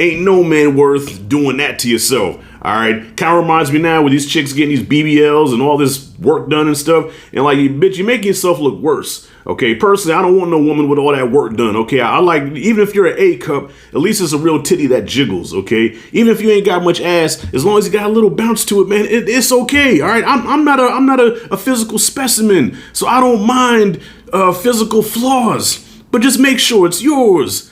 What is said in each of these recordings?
Ain't no man worth doing that to yourself. All right, kind of reminds me now with these chicks getting these BBLs and all this work done and stuff, and like, bitch, you're making yourself look worse. Okay, personally, I don't want no woman with all that work done. Okay, I like, even if you're an A cup, at least it's a real titty that jiggles. Okay, even if you ain't got much ass, as long as you got a little bounce to it, man, it's okay. All right, I'm not a physical specimen, so I don't mind physical flaws, but just make sure it's yours.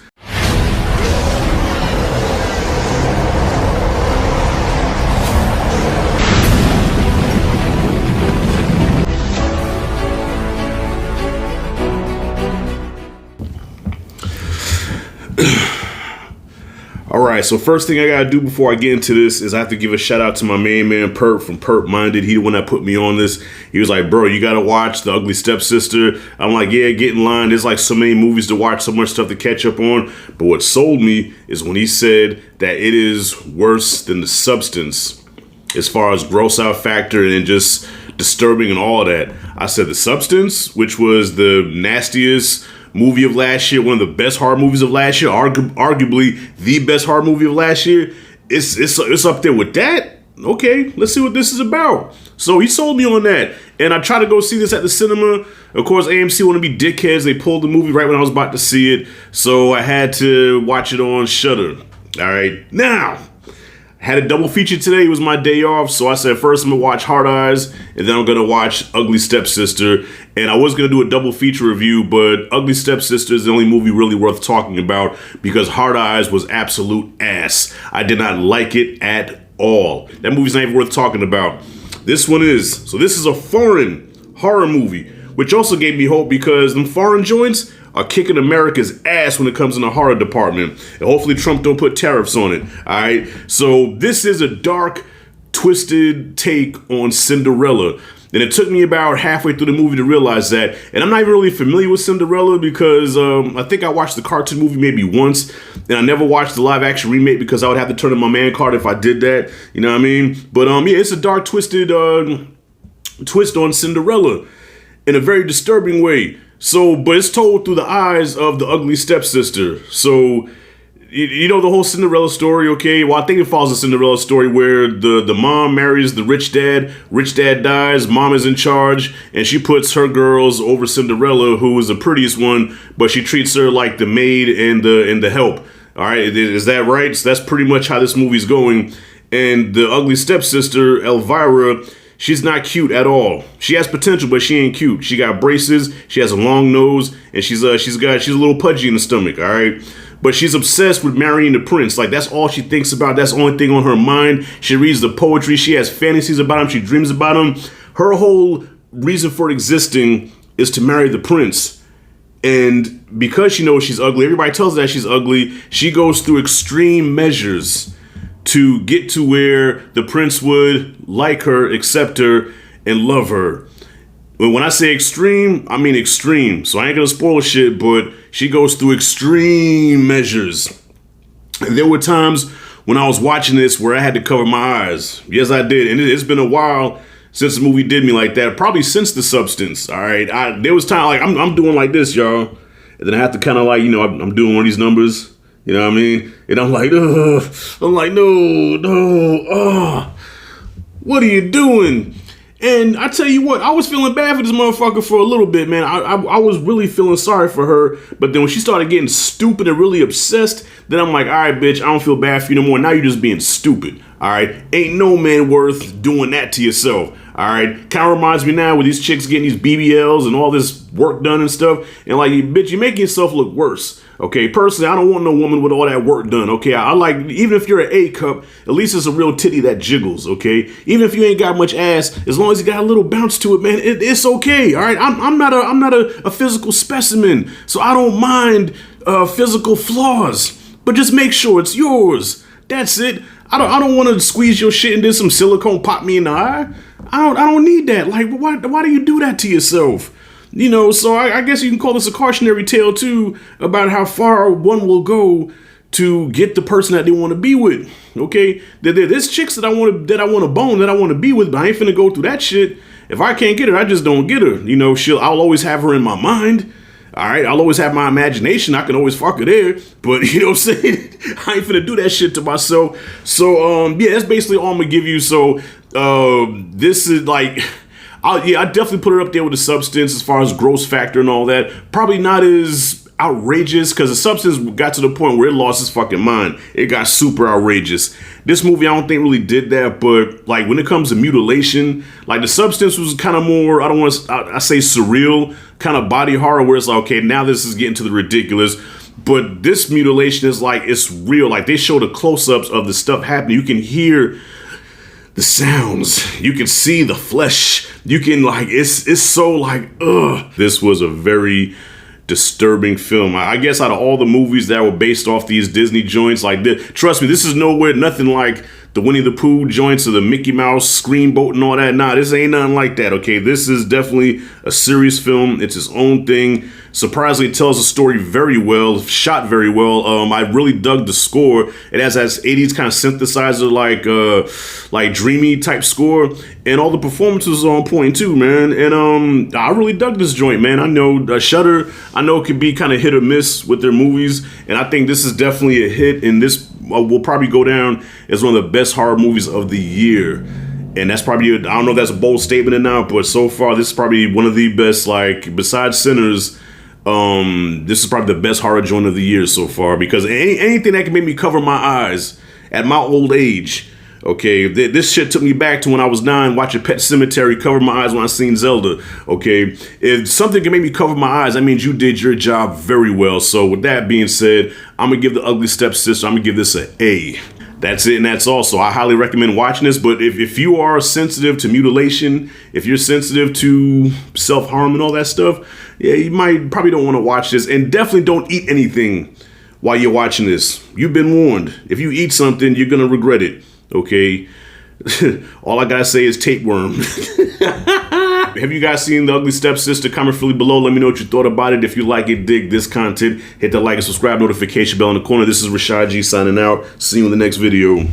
All right, so first thing I gotta do before I get into this is I have to give a shout out to my main man Perp from Perp Minded. He the one that put me on this. He was like, bro, you gotta watch The Ugly Stepsister. I'm like, yeah, get in line. There's like so many movies to watch, so much stuff to catch up on. But what sold me is when he said that it is worse than The Substance as far as gross out factor and just disturbing and all of that. I said The Substance, which was the nastiest movie of last year, one of the best horror movies of last year, arguably the best horror movie of last year. It's up there with that. Okay, let's see what this is about. So he sold me on that, and I tried to go see this at the cinema. Of course, AMC want to be dickheads. They pulled the movie right when I was about to see it, so I had to watch it on Shudder. All right, now. Had a double feature today. It was my day off, so I said first I'm gonna watch Hard Eyes, and then I'm gonna watch Ugly Stepsister. And I was gonna do a double feature review, but Ugly Stepsister is the only movie really worth talking about because Hard Eyes was absolute ass. I did not like it at all. That movie's not even worth talking about. This one is. So this is a foreign horror movie, which also gave me hope because them foreign joints are kicking America's ass when it comes in the horror department. And hopefully Trump don't put tariffs on it. All right. So this is a dark, twisted take on Cinderella. And it took me about halfway through the movie to realize that. And I'm not even really familiar with Cinderella because I think I watched the cartoon movie maybe once. And I never watched the live action remake because I would have to turn in my man card if I did that. You know what I mean? But yeah, it's a dark, twisted twist on Cinderella in a very disturbing way. So, but it's told through the eyes of the ugly stepsister. So, you know the whole Cinderella story, okay? Well, I think it follows the Cinderella story where the mom marries the rich dad dies, mom is in charge, and she puts her girls over Cinderella, who is the prettiest one, but she treats her like the maid and the help. All right, is that right? So that's pretty much how this movie's going. And the ugly stepsister, Elvira, she's not cute at all. She has potential, but she ain't cute. She got braces, she has a long nose, and she's a little pudgy in the stomach, all right? But she's obsessed with marrying the prince. Like, that's all she thinks about. That's the only thing on her mind. She reads the poetry. She has fantasies about him. She dreams about him. Her whole reason for existing is to marry the prince. And because she knows she's ugly, everybody tells her that she's ugly, she goes through extreme measures to get to where the prince would like her, accept her, and love her. When I say extreme, I mean extreme. So I ain't gonna spoil shit, but she goes through extreme measures. And there were times when I was watching this where I had to cover my eyes. Yes, I did. And it's been a while since the movie did me like that. Probably since The Substance. All right. There was time like I'm doing like this, y'all. And then I have to kind of like, you know, I'm doing one of these numbers. You know what I mean? And I'm like, ugh. I'm like, no. What are you doing? And I tell you what, I was feeling bad for this motherfucker for a little bit, man. I was really feeling sorry for her. But then when she started getting stupid and really obsessed, then I'm like, all right, bitch, I don't feel bad for you no more. Now you're just being stupid. All right. Ain't no man worth doing that to yourself. All right. Kind of reminds me now with these chicks getting these BBLs and all this work done and stuff. And like, bitch, you're making yourself look worse. Okay, personally, I don't want no woman with all that work done, okay? I like, even if you're an A cup, at least it's a real titty that jiggles, okay? Even if you ain't got much ass, as long as you got a little bounce to it, man, it's okay, all right? I'm not a physical specimen, so I don't mind physical flaws, but just make sure it's yours. That's it. I don't want to squeeze your shit and then some silicone pop me in the eye. I don't need that. Like, why do you do that to yourself? You know, so I guess you can call this a cautionary tale too about how far one will go to get the person that they want to be with. Okay, there's chicks that I want to bone, that I want to be with, but I ain't finna go through that shit. If I can't get her, I just don't get her. You know, I'll always have her in my mind. All right, I'll always have my imagination. I can always fuck her there, but you know what I'm saying? I ain't finna do that shit to myself. So, yeah, that's basically all I'm gonna give you. So, this is like, I definitely put it up there with The Substance as far as gross factor and all that. Probably not as outrageous, because The Substance got to the point where it lost its fucking mind. It got super outrageous. This movie, I don't think really did that, but like when it comes to mutilation, like The Substance was kind of more, I don't want to, I say surreal, kind of body horror, where it's like, okay, now this is getting to the ridiculous. But this mutilation is like, it's real. Like they show the close-ups of the stuff happening. You can hear the sounds, you can see the flesh, you can like, it's so like, ugh. This was a very disturbing film. I guess out of all the movies that were based off these Disney joints, like this, trust me, this is nowhere, nothing like the Winnie the Pooh joints or the Mickey Mouse Scream Boat and all that. Nah, this ain't nothing like that, okay? This is definitely a serious film. It's its own thing. Surprisingly, it tells the story very well, shot very well. I really dug the score. It has that 80s kind of synthesizer, like dreamy type score, and all the performances are on point too, man. And I really dug this joint, man. I know Shudder, I know it could be kind of hit or miss with their movies, and I think this is definitely a hit. And this will probably go down as one of the best horror movies of the year. And that's probably, I don't know if that's a bold statement or not, but so far this is probably one of the best, like besides Sinners. This is probably the best horror joint of the year so far, because anything that can make me cover my eyes at my old age, okay, this shit took me back to when I was 9 watching Pet Sematary, cover my eyes when I seen Zelda, okay? If something can make me cover my eyes, that means you did your job very well. So with that being said, I'm gonna give The Ugly Stepsister, I'm gonna give this an A. That's it, and that's all. So I highly recommend watching this. But if you are sensitive to mutilation, if you're sensitive to self-harm and all that stuff, yeah, you probably don't want to watch this. And definitely don't eat anything while you're watching this. You've been warned. If you eat something, you're going to regret it, okay? All I got to say is tapeworm. Have you guys seen The Ugly Stepsister? Comment freely below. Let me know what you thought about it. If you like it, dig this content, hit the like and subscribe notification bell in the corner. This is Rashad G signing out. See you in the next video.